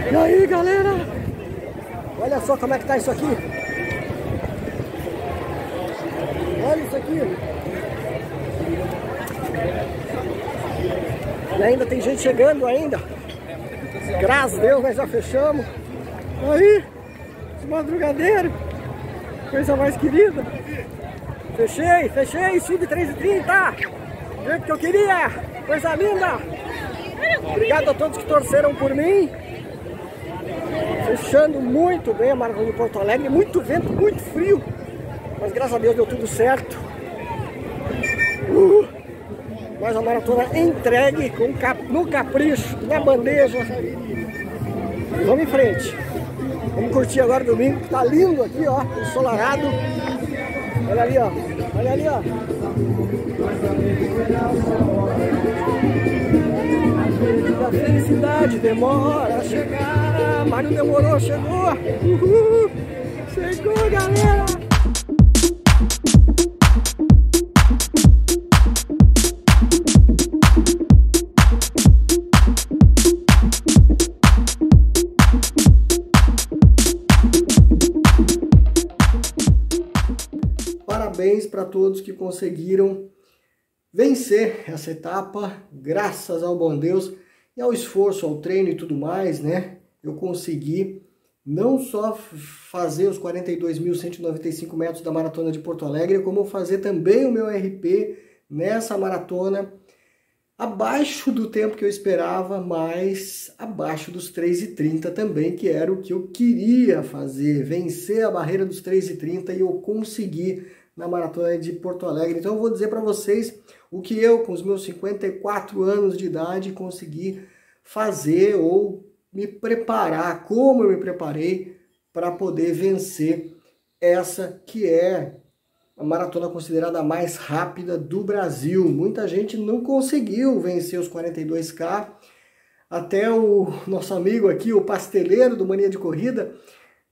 E aí, galera? Olha só como é que tá isso aqui. Olha isso aqui. E ainda tem gente chegando ainda. Graças a Deus, nós já fechamos. Aí, esse madrugadeiro. Coisa mais querida. Fechei, sub 3,30. Do jeito que eu queria. Coisa linda. Obrigado a todos que torceram por mim. Fechando muito bem a Maratona de Porto Alegre. Muito vento, muito frio. Mas graças a Deus deu tudo certo. Mais uma maratona entregue no capricho, na bandeja. Vamos em frente. Vamos curtir agora o domingo, que tá lindo aqui, ó, ensolarado. Olha ali, ó. Olha ali, ó. A felicidade demora a chegar, mas não demorou, chegou. Uhul. Chegou, galera. Parabéns para todos que conseguiram vencer essa etapa, graças ao bom Deus e ao esforço, ao treino e tudo mais, né? Eu consegui não só fazer os 42.195 metros da Maratona de Porto Alegre, como fazer também o meu RP nessa maratona, abaixo do tempo que eu esperava, mas abaixo dos 3,30 também, que era o que eu queria fazer, vencer a barreira dos 3,30 e eu consegui na Maratona de Porto Alegre. Então eu vou dizer para vocês o que eu, com os meus 54 anos de idade, consegui fazer ou me preparar, como eu me preparei para poder vencer essa que é a maratona considerada a mais rápida do Brasil. Muita gente não conseguiu vencer os 42K. Até o nosso amigo aqui, o pasteleiro do Mania de Corrida,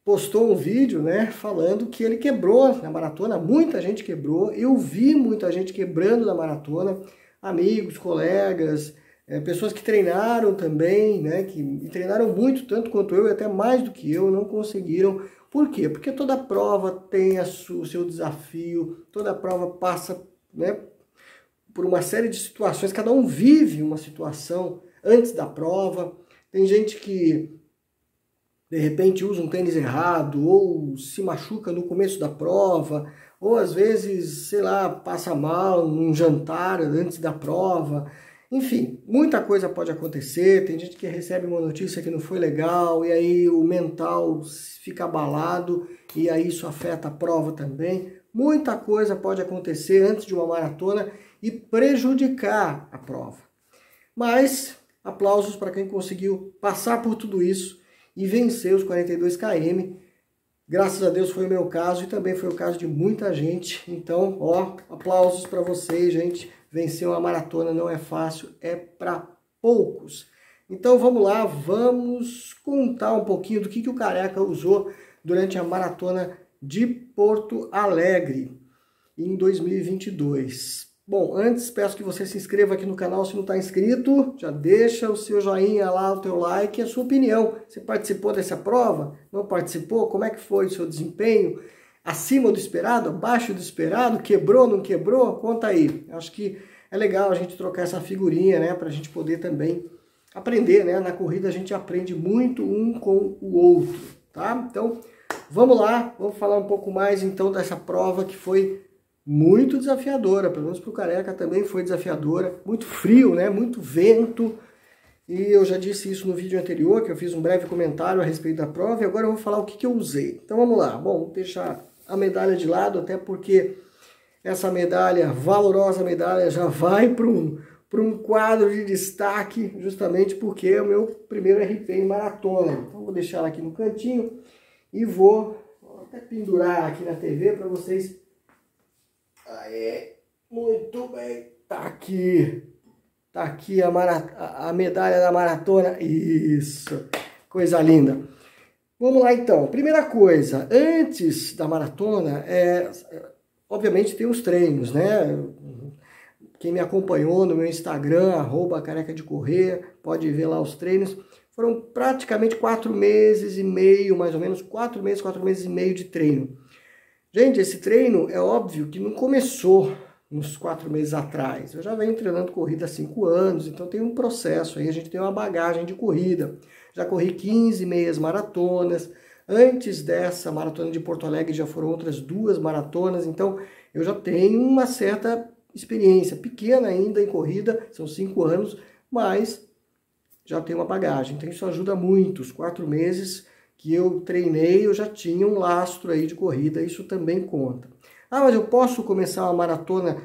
postou um vídeo, né, falando que ele quebrou na maratona. Muita gente quebrou. Eu vi muita gente quebrando na maratona. Amigos, colegas, pessoas que treinaram também, né, que treinaram muito, tanto quanto eu, e até mais do que eu, não conseguiram. Por quê? Porque toda prova tem o seu desafio, toda prova passa, né, por uma série de situações, cada um vive uma situação antes da prova. Tem gente que, de repente, usa um tênis errado, ou se machuca no começo da prova, ou às vezes, sei lá, passa mal num jantar antes da prova. Enfim, muita coisa pode acontecer. Tem gente que recebe uma notícia que não foi legal e aí o mental fica abalado e aí isso afeta a prova também. Muita coisa pode acontecer antes de uma maratona e prejudicar a prova. Mas aplausos para quem conseguiu passar por tudo isso e vencer os 42 km. Graças a Deus foi o meu caso e também foi o caso de muita gente. Então, ó, aplausos para vocês, gente. Vencer uma maratona não é fácil, é para poucos. Então vamos lá, vamos contar um pouquinho do que o Careca usou durante a Maratona de Porto Alegre em 2022. Bom, antes peço que você se inscreva aqui no canal se não está inscrito, já deixa o seu joinha lá, o teu like e a sua opinião. Você participou dessa prova? Não participou? Como é que foi o seu desempenho? Acima do esperado? Abaixo do esperado? Quebrou, não quebrou? Conta aí. Acho que é legal a gente trocar essa figurinha, né? Para a gente poder também aprender, né? Na corrida a gente aprende muito um com o outro, tá? Então, vamos lá. Vamos falar um pouco mais então dessa prova que foi muito desafiadora. Pelo menos para o Careca também foi desafiadora. Muito frio, né? Muito vento. E eu já disse isso no vídeo anterior, que eu fiz um breve comentário a respeito da prova. E agora eu vou falar o que eu usei. Então vamos lá. Bom, vou deixar a medalha de lado, até porque essa medalha, valorosa medalha, já vai para um quadro de destaque, justamente porque é o meu primeiro RP em maratona. Então vou deixar ela aqui no cantinho e vou até pendurar aqui na TV para vocês. Aê, muito bem, tá aqui a medalha da maratona, isso, coisa linda. Vamos lá então, primeira coisa, antes da maratona, obviamente tem os treinos, né? Quem me acompanhou no meu Instagram, @careca de correr, pode ver lá os treinos. Foram praticamente 4 meses e meio, mais ou menos, 4 meses e meio de treino. Gente, esse treino é óbvio que não começou uns 4 meses atrás. Eu já venho treinando corrida há 5 anos, então tem um processo aí, a gente tem uma bagagem de corrida. Já corri 15 meias maratonas. Antes dessa maratona de Porto Alegre já foram outras 2 maratonas, então eu já tenho uma certa experiência, pequena ainda em corrida, são 5 anos, mas já tenho uma bagagem, então isso ajuda muito. Os 4 meses que eu treinei, eu já tinha um lastro aí de corrida, isso também conta. Ah, mas eu posso começar uma maratona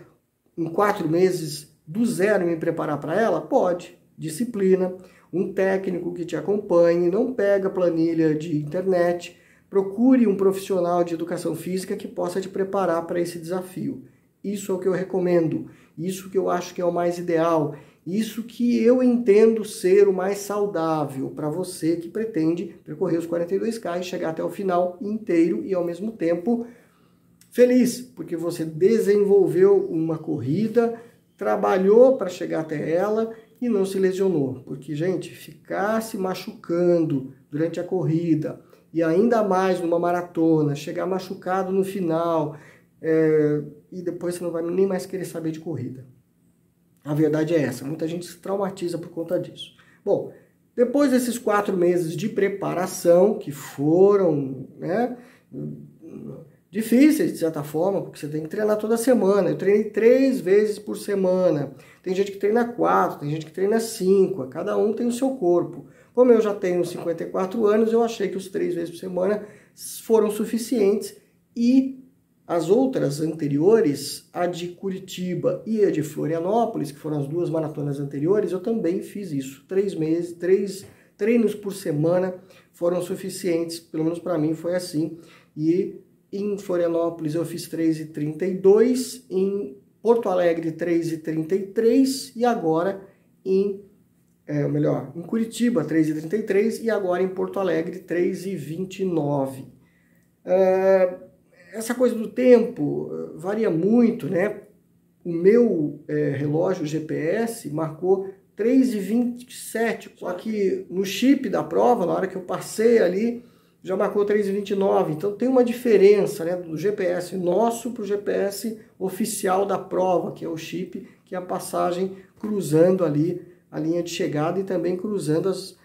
em 4 meses do zero e me preparar para ela? Pode, disciplina, um técnico que te acompanhe, não pega planilha de internet, procure um profissional de educação física que possa te preparar para esse desafio. Isso é o que eu recomendo, isso que eu acho que é o mais ideal, isso que eu entendo ser o mais saudável para você que pretende percorrer os 42K e chegar até o final inteiro e ao mesmo tempo feliz, porque você desenvolveu uma corrida, trabalhou para chegar até ela e não se lesionou. Porque, gente, ficar se machucando durante a corrida e ainda mais numa maratona, chegar machucado no final e depois você não vai nem mais querer saber de corrida. A verdade é essa, muita gente se traumatiza por conta disso. Bom, depois desses 4 meses de preparação, que foram difíceis de certa forma, porque você tem que treinar toda semana. Eu treinei 3 vezes por semana. Tem gente que treina 4, tem gente que treina 5, cada um tem o seu corpo. Como eu já tenho 54 anos, eu achei que os 3 vezes por semana foram suficientes e as outras anteriores, a de Curitiba e a de Florianópolis, que foram as 2 maratonas anteriores, eu também fiz isso. 3 treinos por semana foram suficientes, pelo menos para mim foi assim. E em Florianópolis eu fiz 3:32, em Porto Alegre 3:33 e agora em Curitiba 3:33 e agora em Porto Alegre 3:29. Essa coisa do tempo varia muito, né? O meu relógio GPS marcou 3:27, só que no chip da prova, na hora que eu passei ali, já marcou 3:29. Então tem uma diferença, né, do GPS nosso para o GPS oficial da prova, que é o chip, que é a passagem cruzando ali a linha de chegada e também cruzando as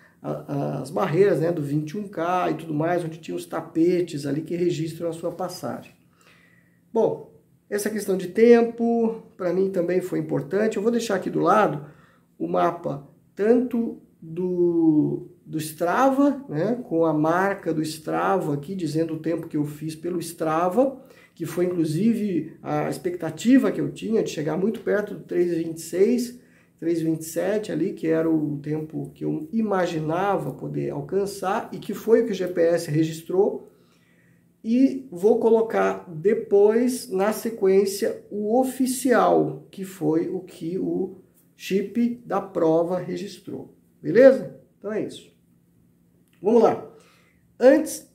barreiras, né, do 21K e tudo mais, onde tinha os tapetes ali que registram a sua passagem. Bom, essa questão de tempo, para mim também foi importante. Eu vou deixar aqui do lado o mapa tanto do Strava, né, com a marca do Strava aqui, dizendo o tempo que eu fiz pelo Strava, que foi inclusive a expectativa que eu tinha de chegar muito perto do 3:26, 3:27 ali, que era o tempo que eu imaginava poder alcançar e que foi o que o GPS registrou. E vou colocar depois, na sequência, o oficial, que foi o que o chip da prova registrou. Beleza? Então é isso. Vamos lá. Antes,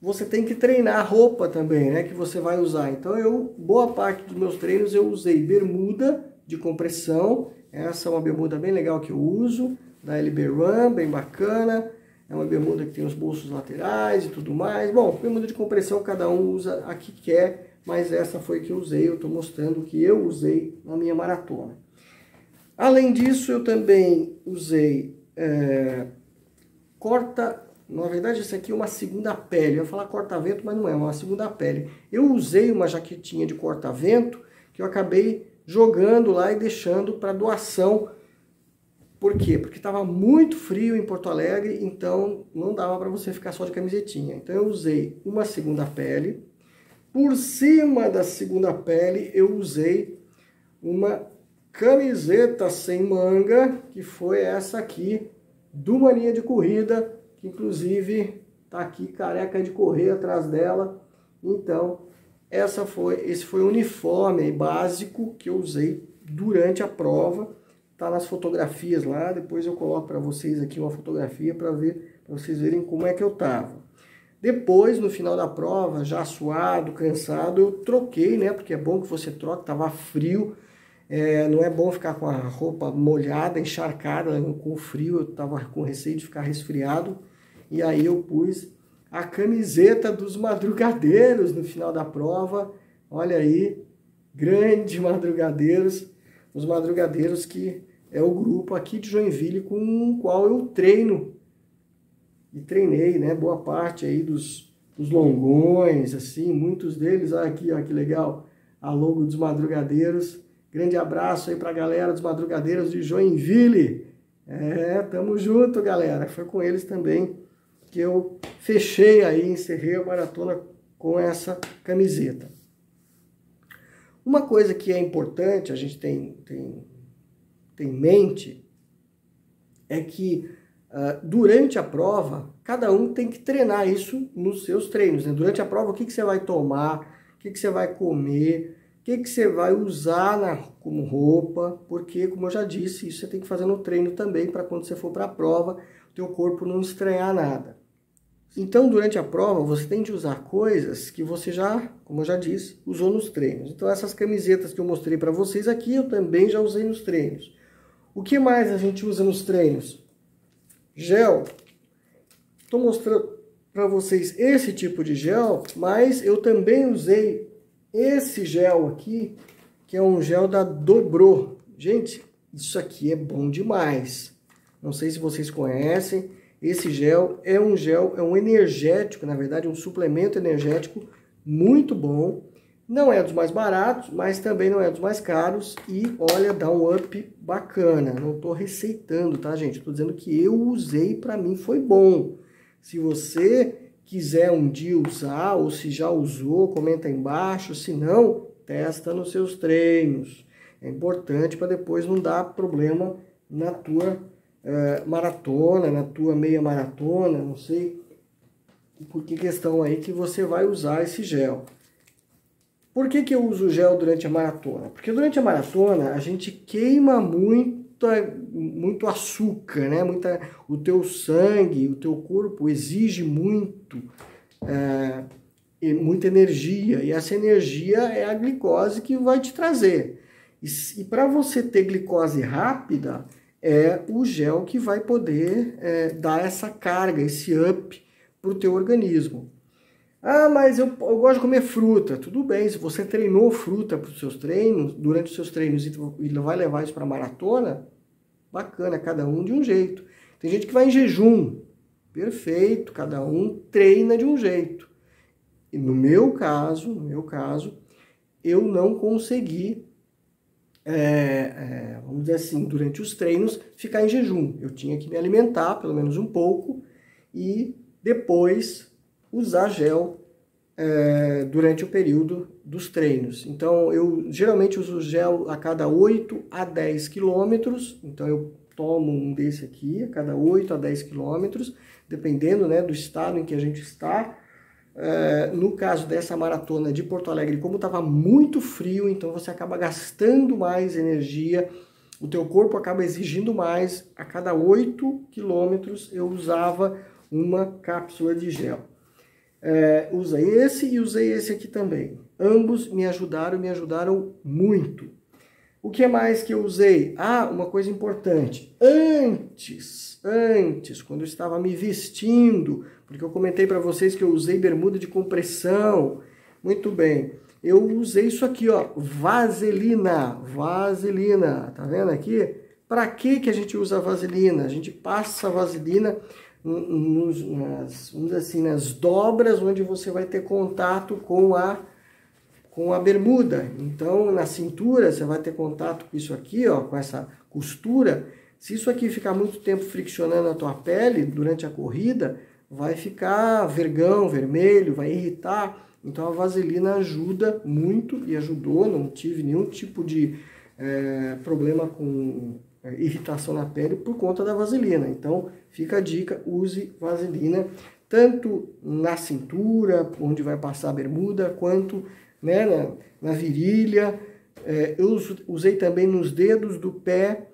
você tem que treinar a roupa também, né, que você vai usar. Então, boa parte dos meus treinos eu usei bermuda de compressão. Essa é uma bermuda bem legal que eu uso, da LB Run, bem bacana. É uma bermuda que tem os bolsos laterais e tudo mais. Bom, bermuda de compressão cada um usa a que quer, mas essa foi que eu usei. Eu estou mostrando que eu usei na minha maratona. Além disso, eu também usei na verdade, isso aqui é uma segunda pele. Eu ia falar corta-vento, mas não é uma segunda pele. Eu usei uma jaquetinha de corta-vento que eu acabei jogando lá e deixando para doação. Por quê? Porque estava muito frio em Porto Alegre, então não dava para você ficar só de camisetinha. Então eu usei uma segunda pele. Por cima da segunda pele eu usei uma camiseta sem manga, que foi essa aqui, do Mania de Corrida, que inclusive tá aqui careca de correr atrás dela. Então esse foi o uniforme básico que eu usei durante a prova. Tá nas fotografias lá, depois eu coloco para vocês aqui uma fotografia para vocês verem como é que eu tava. Depois, no final da prova, já suado, cansado, eu troquei, né? Porque é bom que você troque, tava frio. Não é bom ficar com a roupa molhada, encharcada, com frio, eu estava com receio de ficar resfriado. E aí eu pus a camiseta dos madrugadeiros no final da prova. Olha aí, grandes madrugadeiros, os madrugadeiros que é o grupo aqui de Joinville com o qual eu treino. E treinei, né, boa parte aí dos longões, assim, muitos deles, olha aqui, ó, que legal, a logo dos madrugadeiros. Grande abraço aí pra galera dos madrugadeiros de Joinville. Tamo junto, galera. Foi com eles também que eu fechei aí, encerrei a maratona com essa camiseta. Uma coisa que é importante a gente tem em mente é que durante a prova, cada um tem que treinar isso nos seus treinos, né? Durante a prova, o que você vai tomar, o que você vai comer, o que você vai usar como roupa, porque, como eu já disse, isso você tem que fazer no treino também, para quando você for para a prova, o teu corpo não estranhar nada. Então, durante a prova, você tem de usar coisas que você já, como eu já disse, usou nos treinos. Então, essas camisetas que eu mostrei para vocês aqui, eu também já usei nos treinos. O que mais a gente usa nos treinos? Gel. Estou mostrando para vocês esse tipo de gel, mas eu também usei esse gel aqui, que é um gel da Dobro. Gente, isso aqui é bom demais. Não sei se vocês conhecem. Esse gel, é um energético, na verdade, um suplemento energético muito bom. Não é dos mais baratos, mas também não é dos mais caros. E, olha, dá um up bacana. Não estou receitando, tá, gente? Estou dizendo que eu usei, para mim foi bom. Se você quiser um dia usar, ou se já usou, comenta aí embaixo. Se não, testa nos seus treinos. É importante para depois não dar problema na tua maratona, na tua meia maratona, não sei por que questão aí que você vai usar esse gel. Por que eu uso gel durante a maratona? Porque durante a maratona a gente queima muito açúcar, né? O teu sangue, o teu corpo exige muita energia, e essa energia é a glicose que vai te trazer. E para você ter glicose rápida, é o gel que vai poder dar essa carga, esse up para o teu organismo. Ah, mas eu gosto de comer fruta. Tudo bem, se você treinou fruta para os seus treinos, durante os seus treinos, e vai levar isso para a maratona, bacana, cada um de um jeito. Tem gente que vai em jejum, perfeito, cada um treina de um jeito. E no meu caso, eu não consegui, vamos dizer assim, durante os treinos, ficar em jejum. Eu tinha que me alimentar, pelo menos um pouco, e depois usar gel durante o período dos treinos. Então, eu geralmente uso gel a cada 8 a 10 quilômetros. Então, eu tomo um desse aqui a cada 8 a 10 quilômetros, dependendo, né, do estado em que a gente está. No caso dessa maratona de Porto Alegre, como estava muito frio, então você acaba gastando mais energia, o teu corpo acaba exigindo mais. A cada 8 quilômetros eu usava uma cápsula de gel. Usei esse e usei esse aqui também. Ambos me ajudaram muito. O que mais que eu usei? Ah, uma coisa importante. Antes, quando eu estava me vestindo, porque eu comentei para vocês que eu usei bermuda de compressão. Muito bem. Eu usei isso aqui, ó, vaselina. Vaselina, tá vendo aqui? Para que a gente usa vaselina? A gente passa a vaselina nas dobras onde você vai ter contato com a bermuda. Então, na cintura, você vai ter contato com isso aqui, ó, com essa costura. Se isso aqui ficar muito tempo friccionando a tua pele durante a corrida, vai ficar vergão, vermelho, vai irritar. Então, a vaselina ajuda muito, e ajudou, não tive nenhum tipo de problema com irritação na pele por conta da vaselina. Então, fica a dica, use vaselina, tanto na cintura, onde vai passar a bermuda, quanto, né, na virilha. Eu usei também nos dedos do pé.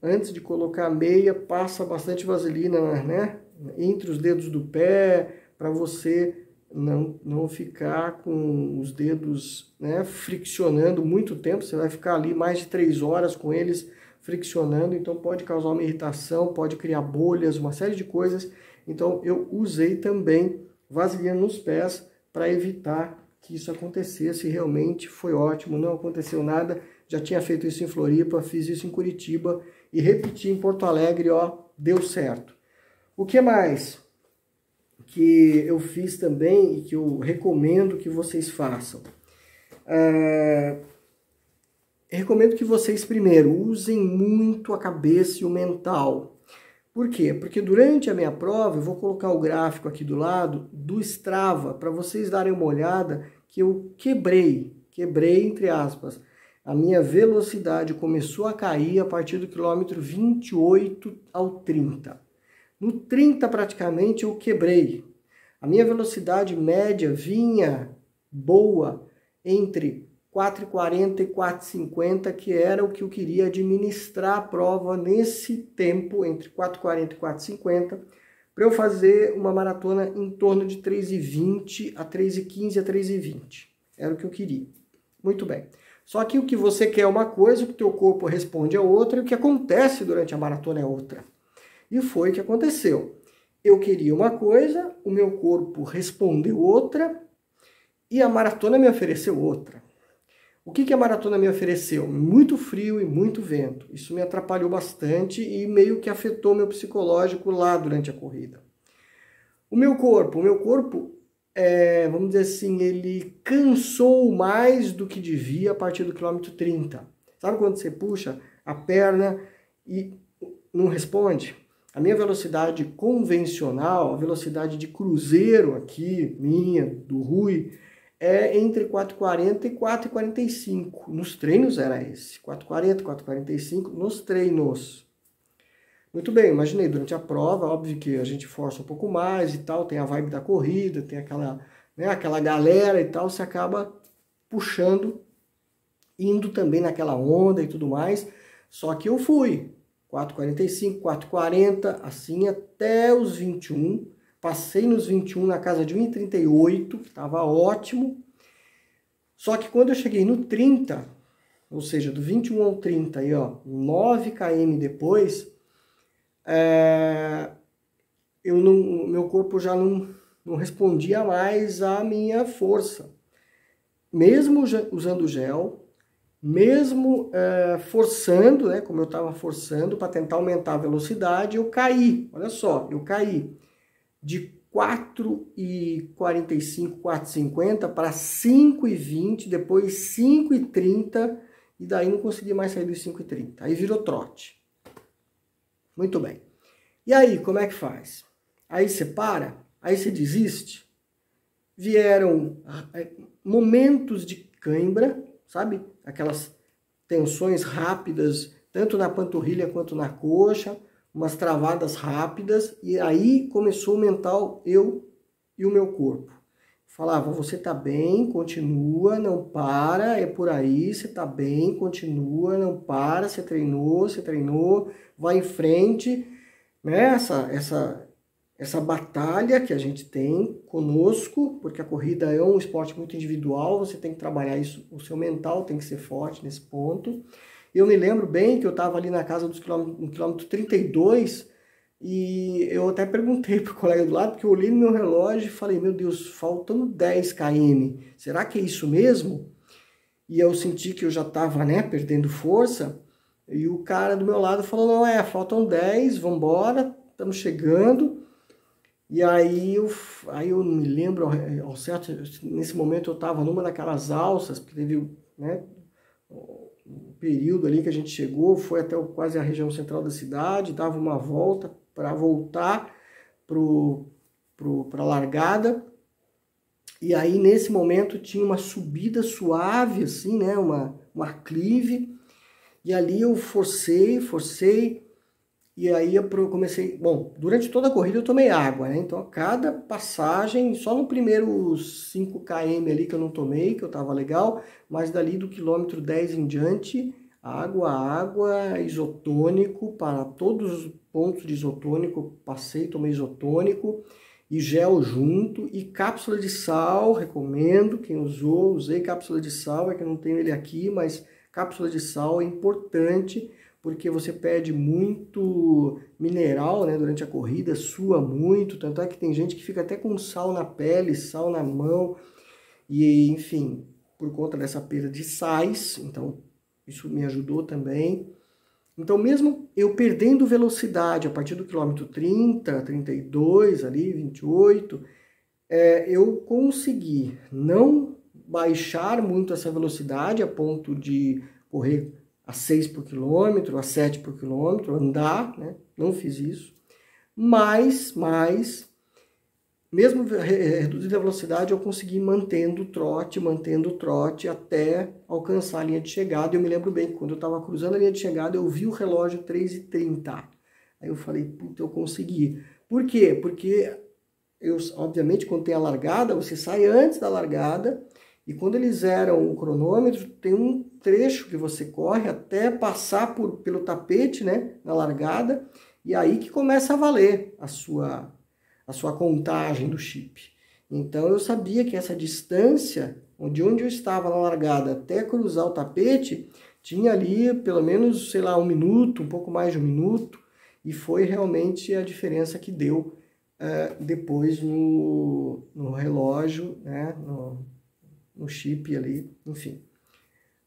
Antes de colocar a meia, passa bastante vaselina, né, entre os dedos do pé, para você não ficar com os dedos, né, friccionando muito tempo. Você vai ficar ali mais de 3 horas com eles friccionando, então pode causar uma irritação, pode criar bolhas, uma série de coisas. Então eu usei também vaselina nos pés para evitar que isso acontecesse. Realmente foi ótimo, não aconteceu nada. Já tinha feito isso em Floripa, fiz isso em Curitiba e repeti em Porto Alegre, ó, deu certo. O que mais que eu fiz também e que eu recomendo que vocês façam? Recomendo que vocês primeiro usem muito a cabeça e o mental. Por quê? Porque durante a minha prova, eu vou colocar o gráfico aqui do lado do Strava, para vocês darem uma olhada que eu quebrei entre aspas. A minha velocidade começou a cair a partir do quilômetro 28 ao 30. No 30 praticamente eu quebrei. A minha velocidade média vinha boa entre 4,40 e 4,50, que era o que eu queria administrar a prova nesse tempo, entre 4,40 e 4,50, para eu fazer uma maratona em torno de 3,20 a 3,15 a 3,20. Era o que eu queria. Muito bem. Só que o que você quer é uma coisa, o que o teu corpo responde é outra, e o que acontece durante a maratona é outra. E foi o que aconteceu. Eu queria uma coisa, o meu corpo respondeu outra, e a maratona me ofereceu outra. O que a maratona me ofereceu? Muito frio e muito vento. Isso me atrapalhou bastante e meio que afetou meu psicológico lá durante a corrida. O meu corpo, vamos dizer assim, ele cansou mais do que devia a partir do quilômetro 30. Sabe quando você puxa a perna e não responde? A minha velocidade convencional, a velocidade de cruzeiro aqui, minha, do Rui, é entre 4,40 e 4,45. Nos treinos era esse, 4,40, 4,45 nos treinos. Muito bem, imaginei, durante a prova, óbvio que a gente força um pouco mais e tal, tem a vibe da corrida, tem aquela, né, aquela galera e tal, você acaba puxando, indo também naquela onda e tudo mais. Só que eu fui 4,45, 4,40, assim até os 21. Passei nos 21 na casa de 1,38, estava ótimo. Só que quando eu cheguei no 30, ou seja, do 21 ao 30, aí, ó, 9 km depois, meu corpo já não respondia mais à minha força. Mesmo usando gel, mesmo forçando, né, como eu estava forçando para tentar aumentar a velocidade, eu caí. Olha só, eu caí de 4,45, 4,50 para 5,20, depois 5,30 e daí não consegui mais sair dos 5,30. Aí virou trote. Muito bem. E aí, como é que faz? Aí você para? Aí você desiste? Vieram momentos de cãibra, sabe? Aquelas tensões rápidas, tanto na panturrilha quanto na coxa, umas travadas rápidas, e aí começou o mental, eu e o meu corpo. Falava, você tá bem, continua, não para, é por aí, você tá bem, continua, não para, você treinou, vai em frente, né? Essa batalha que a gente tem conosco, porque a corrida é um esporte muito individual, você tem que trabalhar isso, o seu mental tem que ser forte nesse ponto. Eu me lembro bem que eu estava ali na casa no quilômetro 32 e eu até perguntei para o colega do lado, porque eu olhei no meu relógio e falei, meu Deus, faltam 10 km, será que é isso mesmo? E eu senti que eu já estava, né, perdendo força, e o cara do meu lado falou, não, faltam 10, vamos embora, estamos chegando. E aí eu não me lembro ao certo, nesse momento eu estava numa daquelas alças, porque teve, né, um período ali que a gente chegou, foi até quase a região central da cidade, dava uma volta para voltar para a largada. E aí nesse momento tinha uma subida suave, assim, né, um aclive, e ali eu forcei, e aí eu comecei... Bom, durante toda a corrida eu tomei água, né? Então a cada passagem, só no primeiro 5 km ali que eu não tomei, que eu tava legal, mas dali do quilômetro 10 em diante, água, isotônico, para todos os pontos de isotônico, passei, tomei isotônico, e gel junto, e cápsula de sal, recomendo, quem usou, usei cápsula de sal, é que eu não tenho ele aqui, mas cápsula de sal é importante, porque você perde muito mineral, né, durante a corrida, sua muito, tanto é que tem gente que fica até com sal na pele, sal na mão, e enfim, por conta dessa perda de sais, então isso me ajudou também. Então, mesmo eu perdendo velocidade a partir do quilômetro 30, 32, ali, 28, eu consegui não baixar muito essa velocidade a ponto de correr a 6 por quilômetro, a 7 por quilômetro, andar, né? Não fiz isso. Mas mesmo reduzindo a velocidade, eu consegui mantendo o trote até alcançar a linha de chegada. Eu me lembro bem que quando eu estava cruzando a linha de chegada, eu vi o relógio 3h30. Aí eu falei, puta, eu consegui. Por quê? Porque, obviamente, quando tem a largada, você sai antes da largada, e quando eles zeram o cronômetro, tem um trecho que você corre até passar pelo tapete, né, na largada, e aí que começa a valer a sua contagem do chip. Então eu sabia que essa distância, de onde eu estava na largada até cruzar o tapete, tinha ali pelo menos, sei lá, 1 minuto, um pouco mais de 1 minuto, e foi realmente a diferença que deu depois no relógio, né, no chip ali, enfim.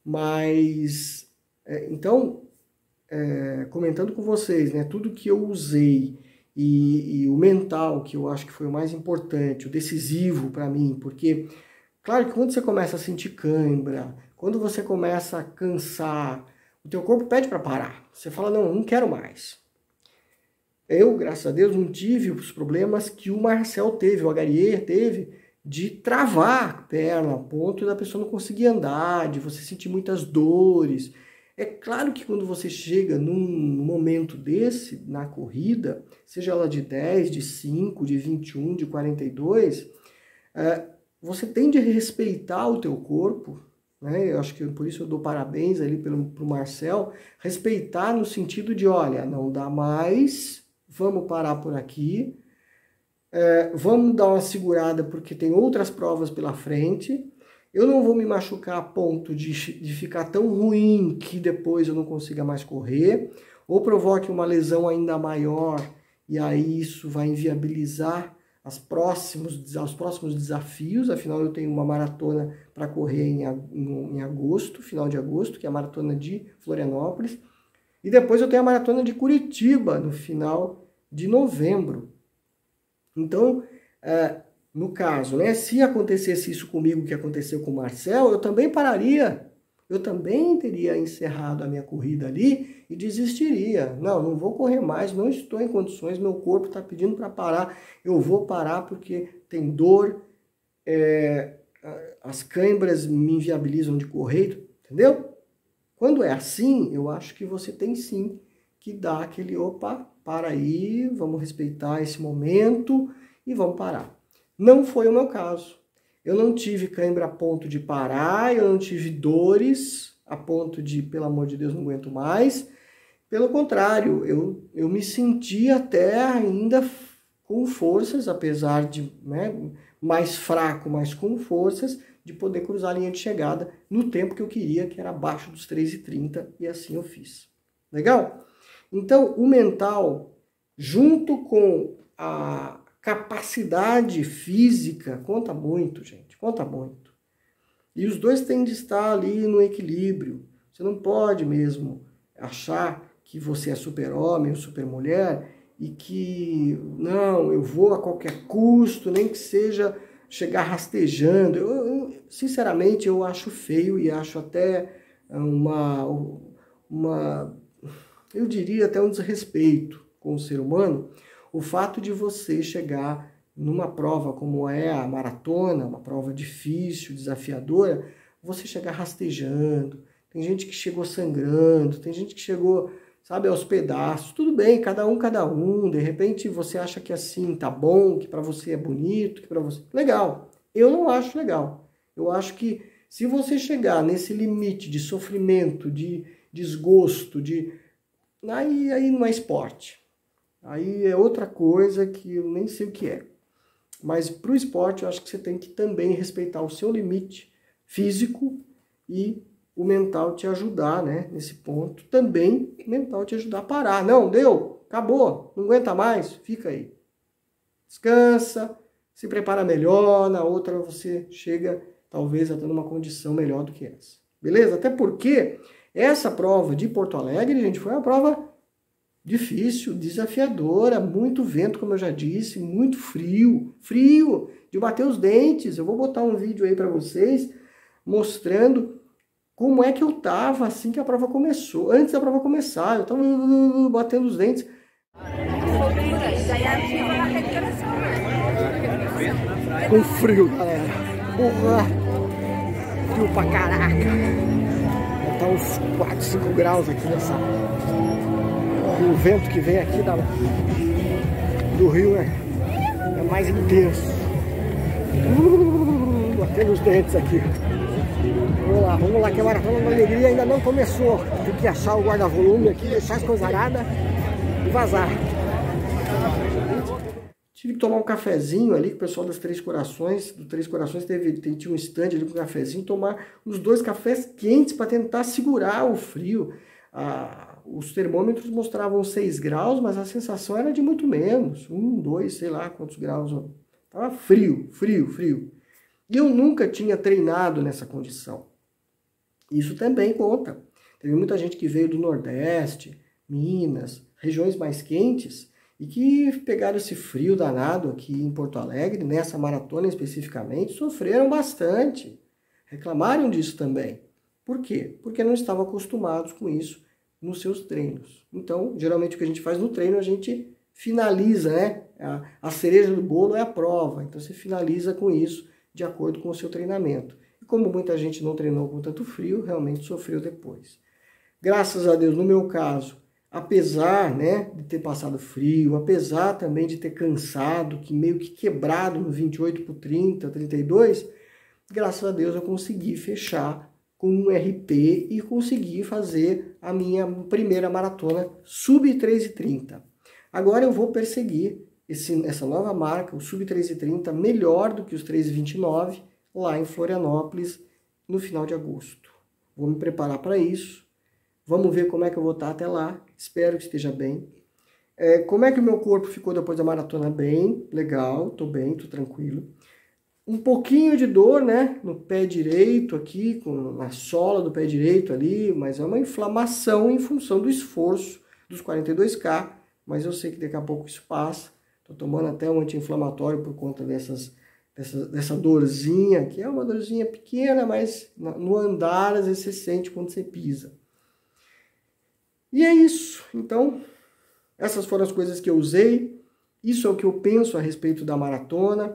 Mas, então, comentando com vocês, né, tudo que eu usei, e o mental, que eu acho que foi o mais importante, o decisivo para mim, porque, claro que quando você começa a sentir cãibra, quando você começa a cansar, o teu corpo pede para parar. Você fala, não quero mais. Eu, graças a Deus, não tive os problemas que o Marcel teve, o Agarier teve, de travar a perna, a ponto da pessoa não conseguir andar, de você sentir muitas dores. É claro que quando você chega num momento desse, na corrida, seja ela de 10, de 5, de 21, de 42, você tem de respeitar o teu corpo, né? Eu acho que por isso eu dou parabéns ali pro Marcel, respeitar no sentido de, olha, não dá mais, vamos parar por aqui, vamos dar uma segurada porque tem outras provas pela frente, eu não vou me machucar a ponto de ficar tão ruim que depois eu não consiga mais correr, ou provoque uma lesão ainda maior, e aí isso vai inviabilizar os próximos desafios. Afinal eu tenho uma maratona para correr em agosto, final de agosto, que é a maratona de Florianópolis, e depois eu tenho a maratona de Curitiba, no final de novembro. Então, no caso, né, se acontecesse isso comigo, que aconteceu com o Marcel, eu também pararia. Eu também teria encerrado a minha corrida ali e desistiria. Não vou correr mais, não estou em condições, meu corpo está pedindo para parar. Eu vou parar porque tem dor, as câimbras me inviabilizam de correr, entendeu? Quando é assim, eu acho que você tem sim que dar aquele, opa, para aí, vamos respeitar esse momento e vamos parar. Não foi o meu caso. Eu não tive cãibra a ponto de parar, eu não tive dores a ponto de, pelo amor de Deus, não aguento mais. Pelo contrário, eu me senti até ainda com forças, apesar de, né, mais fraco, mas com forças, de poder cruzar a linha de chegada no tempo que eu queria, que era abaixo dos 3h30, e assim eu fiz. Legal? Então, o mental, junto com a capacidade física, conta muito, gente, conta muito. E os dois têm de estar ali no equilíbrio. Você não pode mesmo achar que você é super-homem ou super-mulher e que, não, eu vou a qualquer custo, nem que seja chegar rastejando. Sinceramente, eu acho feio e acho até eu diria até um desrespeito com o ser humano, o fato de você chegar numa prova como é a maratona, uma prova difícil, desafiadora, você chegar rastejando. Tem gente que chegou sangrando, tem gente que chegou, sabe, aos pedaços. Tudo bem, cada um. De repente você acha que assim tá bom, que para você é bonito, que para você... Legal. Eu não acho legal. Eu acho que se você chegar nesse limite de sofrimento, de desgosto, aí não é esporte. Aí é outra coisa que eu nem sei o que é. Mas para o esporte, eu acho que você tem que também respeitar o seu limite físico e o mental te ajudar, né? Nesse ponto, também o mental te ajudar a parar. Não, deu, acabou, não aguenta mais, fica aí. Descansa, se prepara melhor, na outra você chega talvez até numa condição melhor do que essa. Beleza? Até porque essa prova de Porto Alegre, gente, foi uma prova difícil, desafiadora, muito vento, como eu já disse, muito frio, frio, de bater os dentes. Eu vou botar um vídeo aí para vocês mostrando como é que eu tava assim que a prova começou. Antes da prova começar, eu tava batendo os dentes. Com frio, galera. Porra! Frio pra caraca. Tá uns 4, 5 graus aqui nessa... O vento que vem aqui do rio é mais intenso. Batendo os dentes aqui. Vamos lá que a Maratona da Alegria ainda não começou. Tem que achar o guarda-volume aqui, deixar as coisas aradas e vazar. Tive que tomar um cafezinho ali com o pessoal das Três Corações. Do Três Corações tinha um stand ali com um cafezinho. Tomar uns 2 cafés quentes para tentar segurar o frio. Os termômetros mostravam 6 graus, mas a sensação era de muito menos. 1, 2, sei lá quantos graus. Tava frio, frio, frio. E eu nunca tinha treinado nessa condição. Isso também conta. Teve muita gente que veio do Nordeste, Minas, regiões mais quentes, e que pegaram esse frio danado aqui em Porto Alegre, nessa maratona especificamente, sofreram bastante. Reclamaram disso também. Por quê? Porque não estavam acostumados com isso nos seus treinos. Então, geralmente o que a gente faz no treino, a gente finaliza, né? A cereja do bolo é a prova. Então, você finaliza com isso, de acordo com o seu treinamento. E como muita gente não treinou com tanto frio, realmente sofreu depois. Graças a Deus, no meu caso, apesar, né, de ter passado frio, apesar também de ter cansado, que meio que quebrado no 28 por 30, 32, graças a Deus eu consegui fechar com um RP e consegui fazer a minha primeira maratona sub 3:30. Agora eu vou perseguir essa nova marca, o sub 3:30, melhor do que os 3:29, lá em Florianópolis, no final de agosto. Vou me preparar para isso. Vamos ver como é que eu vou estar até lá. Espero que esteja bem. Como é que o meu corpo ficou depois da maratona? Bem, legal, tô bem, tô tranquilo. Um pouquinho de dor, né, no pé direito aqui, na sola do pé direito ali, mas é uma inflamação em função do esforço dos 42K, mas eu sei que daqui a pouco isso passa. Tô tomando até um anti-inflamatório por conta dessa dorzinha, que é uma dorzinha pequena, mas no andar às vezes você sente quando você pisa. E é isso. Então, essas foram as coisas que eu usei. Isso é o que eu penso a respeito da maratona.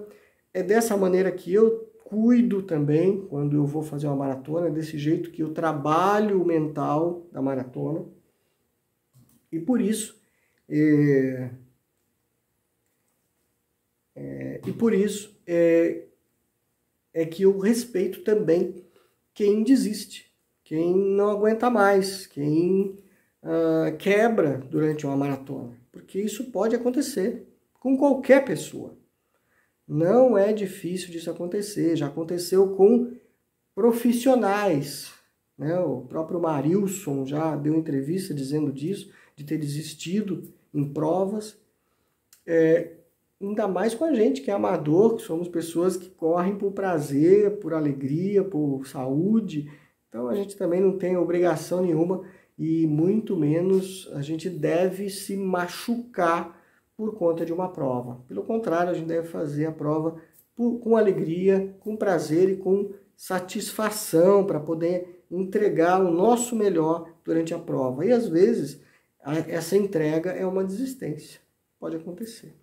É dessa maneira que eu cuido também quando eu vou fazer uma maratona. É desse jeito que eu trabalho o mental da maratona. E por isso... é que eu respeito também quem desiste, quem não aguenta mais, quem quebra durante uma maratona, porque isso pode acontecer com qualquer pessoa. Não é difícil disso acontecer, já aconteceu com profissionais, né? O próprio Marilson já deu entrevista dizendo disso, de ter desistido em provas. Ainda mais com a gente que é amador, que somos pessoas que correm por prazer, por alegria, por saúde. Então a gente também não tem obrigação nenhuma e muito menos a gente deve se machucar por conta de uma prova. Pelo contrário, a gente deve fazer a prova com alegria, com prazer e com satisfação para poder entregar o nosso melhor durante a prova. E às vezes essa entrega é uma desistência. Pode acontecer.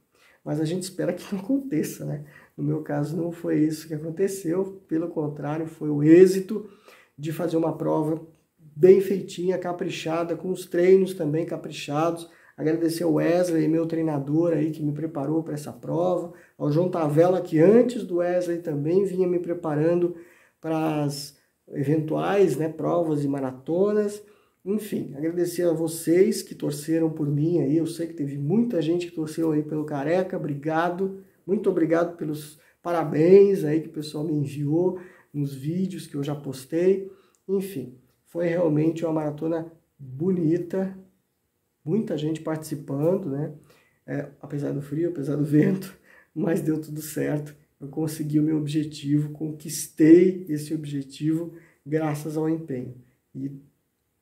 Mas a gente espera que não aconteça, né? No meu caso não foi isso que aconteceu, pelo contrário, foi o êxito de fazer uma prova bem feitinha, caprichada, com os treinos também caprichados. Agradecer ao Wesley, meu treinador aí, que me preparou para essa prova, ao João Tavella, que antes do Wesley também vinha me preparando para as eventuais, né, provas e maratonas. Enfim, agradecer a vocês que torceram por mim aí. Eu sei que teve muita gente que torceu aí pelo Careca. Obrigado. Muito obrigado pelos parabéns aí que o pessoal me enviou nos vídeos que eu já postei. Enfim, foi realmente uma maratona bonita, muita gente participando, né? Apesar do frio, apesar do vento, mas deu tudo certo. Eu consegui o meu objetivo, conquistei esse objetivo graças ao empenho. E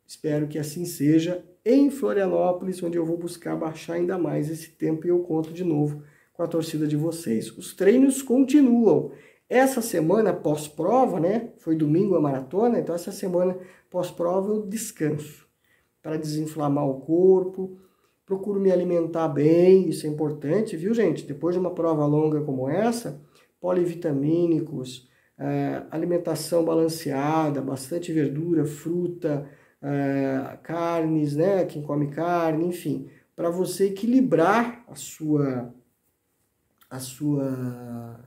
espero que assim seja em Florianópolis, onde eu vou buscar baixar ainda mais esse tempo e eu conto de novo com a torcida de vocês. Os treinos continuam. Essa semana pós-prova, né? Foi domingo a maratona, então essa semana pós-prova eu descanso para desinflamar o corpo. Procuro me alimentar bem, isso é importante, viu, gente? Depois de uma prova longa como essa, polivitamínicos, alimentação balanceada, bastante verdura, fruta, carnes, né? Quem come carne, enfim, para você equilibrar as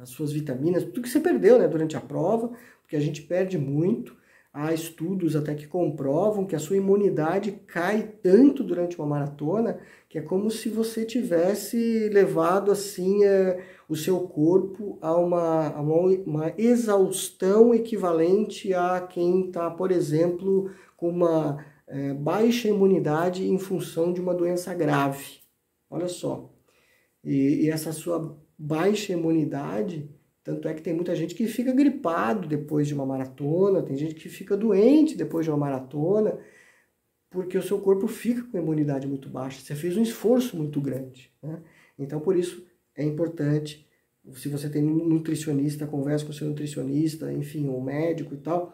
suas vitaminas, tudo que você perdeu, né, durante a prova, porque a gente perde muito. Há estudos até que comprovam que a sua imunidade cai tanto durante uma maratona que é como se você tivesse levado assim o seu corpo a uma exaustão equivalente a quem está, por exemplo, com uma baixa imunidade em função de uma doença grave. Olha só. E essa sua baixa imunidade, tanto é que tem muita gente que fica gripado depois de uma maratona, tem gente que fica doente depois de uma maratona, porque o seu corpo fica com a imunidade muito baixa, você fez um esforço muito grande, né? Então, por isso, é importante, se você tem um nutricionista, converse com o seu nutricionista, enfim, um médico e tal,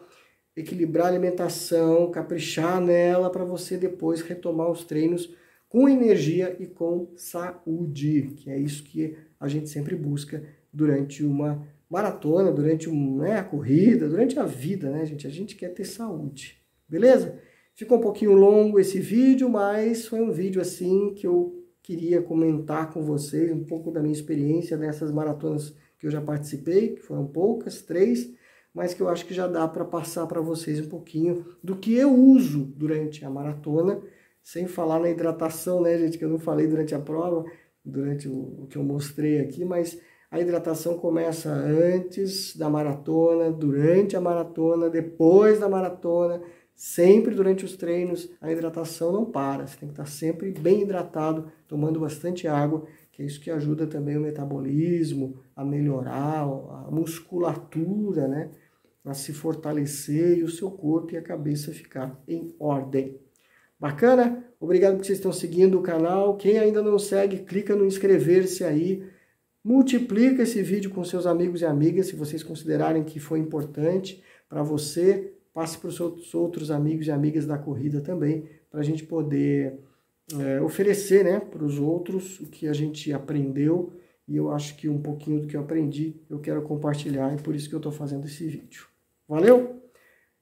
equilibrar a alimentação, caprichar nela para você depois retomar os treinos com energia e com saúde, que é isso que a gente sempre busca durante uma maratona, durante a corrida, durante a vida, né, gente? A gente quer ter saúde, beleza? Ficou um pouquinho longo esse vídeo, mas foi um vídeo assim que eu queria comentar com vocês um pouco da minha experiência nessas maratonas que eu já participei, que foram poucas, 3, mas que eu acho que já dá para passar para vocês um pouquinho do que eu uso durante a maratona, sem falar na hidratação, né, gente, que eu não falei durante a prova, durante o que eu mostrei aqui, mas a hidratação começa antes da maratona, durante a maratona, depois da maratona, sempre durante os treinos. A hidratação não para, você tem que estar sempre bem hidratado, tomando bastante água, que é isso que ajuda também o metabolismo, a melhorar a musculatura, né, a se fortalecer e o seu corpo e a cabeça ficar em ordem. Bacana? Obrigado por vocês estão seguindo o canal. Quem ainda não segue, clica no inscrever-se aí. Multiplica esse vídeo com seus amigos e amigas, se vocês considerarem que foi importante para você. Passe para os seus outros amigos e amigas da corrida também, para a gente poder oferecer, né, para os outros o que a gente aprendeu. E eu acho que um pouquinho do que eu aprendi eu quero compartilhar, e por isso que eu estou fazendo esse vídeo. Valeu?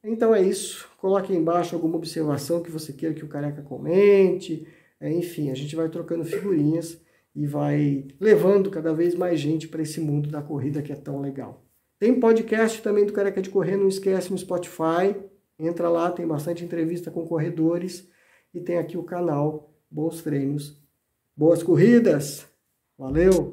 Então é isso, coloque aí embaixo alguma observação que você queira que o Careca comente, enfim, a gente vai trocando figurinhas e vai levando cada vez mais gente para esse mundo da corrida que é tão legal. Tem podcast também do Careca de Correr, não esquece, no Spotify, entra lá, tem bastante entrevista com corredores e tem aqui o canal Bons Treinos, Boas Corridas, valeu!